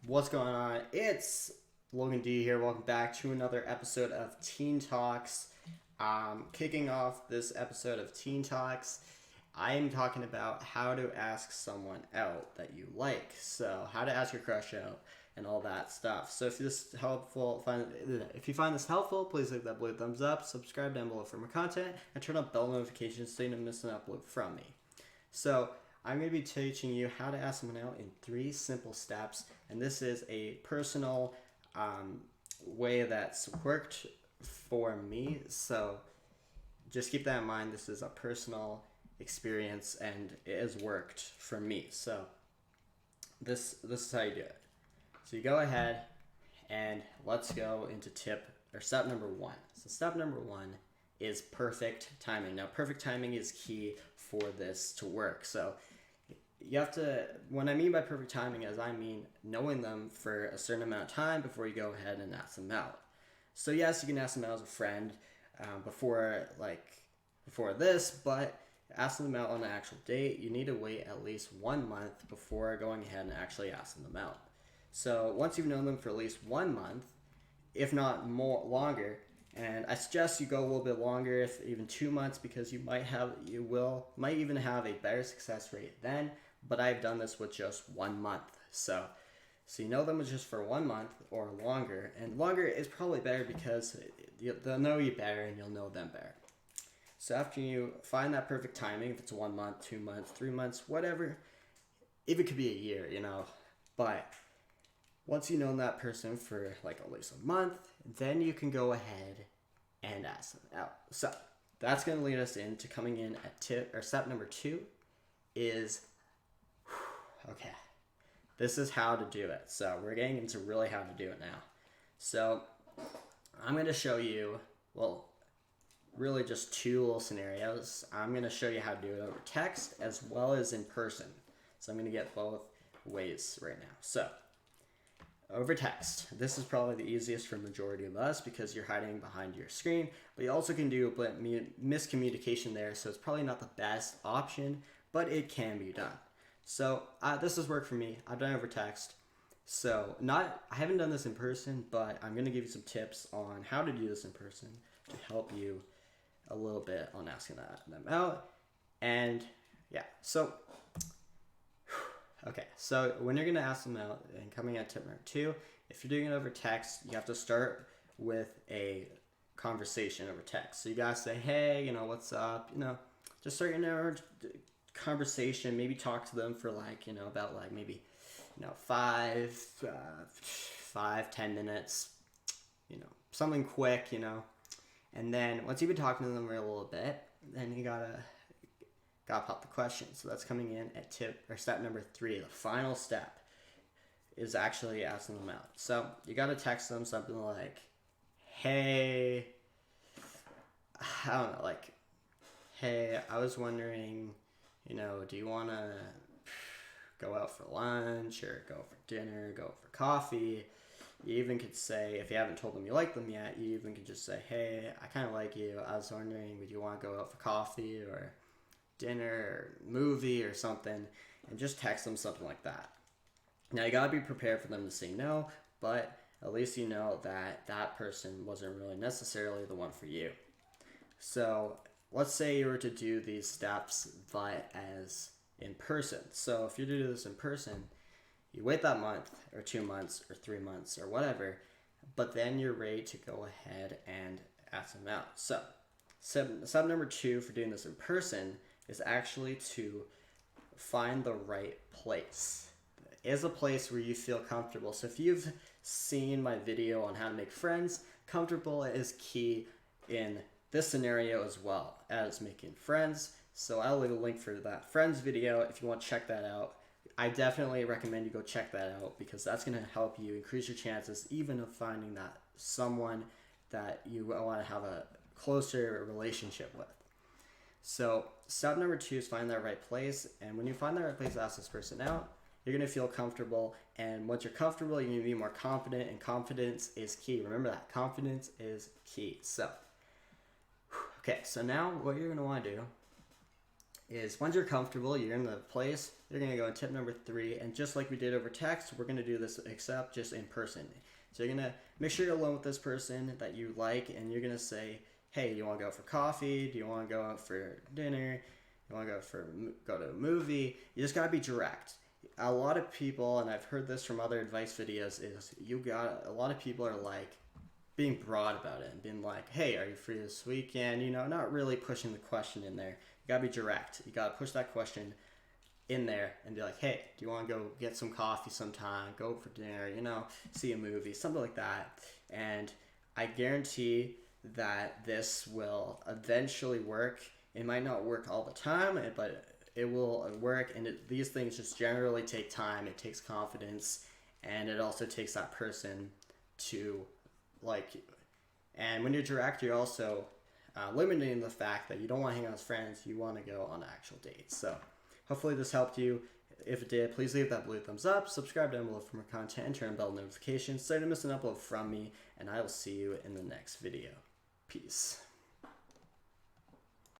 What's going on? It's Logan D here. Welcome back to another episode of Teen Talks. Kicking off this episode of Teen Talks, I am talking about how to ask someone out that you like. So, how to ask your crush out and all that stuff. So, if you find this helpful, please click that blue thumbs up, subscribe down below for more content, and turn on bell notifications so you don't miss an upload from me. So, I'm going to be teaching you how to ask someone out in 3 simple steps, and this is a personal way that's worked for me. So just keep that in mind. This is a personal experience, and it has worked for me. So this is how you do it. So you go ahead and let's go into step number 1. So step number 1 is perfect timing. Now, perfect timing is key for this to work. So you have to, what I mean by perfect timing is I mean knowing them for a certain amount of time before you go ahead and ask them out. So yes, you can ask them out as a friend before this, but asking them out on an actual date, you need to wait at least 1 month before going ahead and actually asking them out. So once you've known them for at least 1 month, if not more longer, and I suggest you go a little bit longer, if even 2 months, because you might even have a better success rate then. But I've done this with just 1 month. So you know them just for 1 month or longer. And longer is probably better because they'll know you better and you'll know them better. So after you find that perfect timing, if it's 1 month, 2 months, 3 months, whatever, if it could be a year, But once you know that person for like at least a month, then you can go ahead and ask them out. So that's going to lead us into coming in at step number 2 is, okay, this is how to do it. So we're getting into really how to do it now. So I'm going to show you, really just 2 little scenarios. I'm going to show you how to do it over text as well as in person. So I'm going to get both ways right now. So over text, this is probably the easiest for majority of us because you're hiding behind your screen, but you also can do miscommunication there, so it's probably not the best option, but it can be done. So this has worked for me. I've done it over text. So I haven't done this in person, but I'm going to give you some tips on how to do this in person to help you a little bit on asking them out. And yeah, so okay, so when you're going to ask them out, and coming at tip number 2, if you're doing it over text, you have to start with a conversation over text. So you got to say, hey, what's up? Just start your conversation. Maybe talk to them for about maybe 5-10 minutes, something quick, and then once you've been talking to them for a little bit, then you gotta pop the question. So that's coming in at step number 3. The final step is actually asking them out. So you gotta text them something like, hey, I don't know, like, hey, I was wondering, do you want to go out for lunch or go for dinner, go for coffee? You even could say, if you haven't told them you like them yet, you even could just say, hey, I kind of like you. I was wondering, would you want to go out for coffee or dinner or movie or something? And just text them something like that. Now, you got to be prepared for them to say no, but at least you know that person wasn't really necessarily the one for you. So let's say you were to do these steps but as in person. So if you do this in person, you wait that month or 2 months or 3 months or whatever, but then you're ready to go ahead and ask them out. So step number 2 for doing this in person is actually to find the right place. It is a place where you feel comfortable. So if you've seen my video on how to make friends, comfortable is key in this scenario as well as making friends. So I'll leave a link for that friends video if you want to check that out. I definitely recommend you go check that out because that's going to help you increase your chances even of finding that someone that you want to have a closer relationship with. So step number 2 is find that right place. And when you find that right place to ask this person out, you're going to feel comfortable. And once you're comfortable, you're going to be more confident. And confidence is key. Remember that. Confidence is key. So, okay. So now what you're going to want to do is once you're comfortable, you're in the place, you're going to go in tip number 3. And just like we did over text, we're going to do this except just in person. So you're going to make sure you're alone with this person that you like, and you're going to say, hey, you want to go out for coffee? Do you want to go out for dinner? You want to go to a movie? You just got to be direct. A lot of people, and I've heard this from other advice videos, is a lot of people are like being broad about it and being like, hey, are you free this weekend? Not really pushing the question in there. You got to be direct. You got to push that question in there and be like, hey, do you want to go get some coffee sometime, go for dinner, see a movie, something like that. And I guarantee that this will eventually work. It might not work all the time, but it will work. And these things just generally take time. It takes confidence, and it also takes that person to like you. And when you're direct, you're also limiting the fact that you don't want to hang out with friends. You want to go on actual dates. So hopefully this helped you. If it did, please leave that blue thumbs up, subscribe down below for more content, and turn on bell notifications so you don't miss an upload from me, and I will see you in the next video. Peace.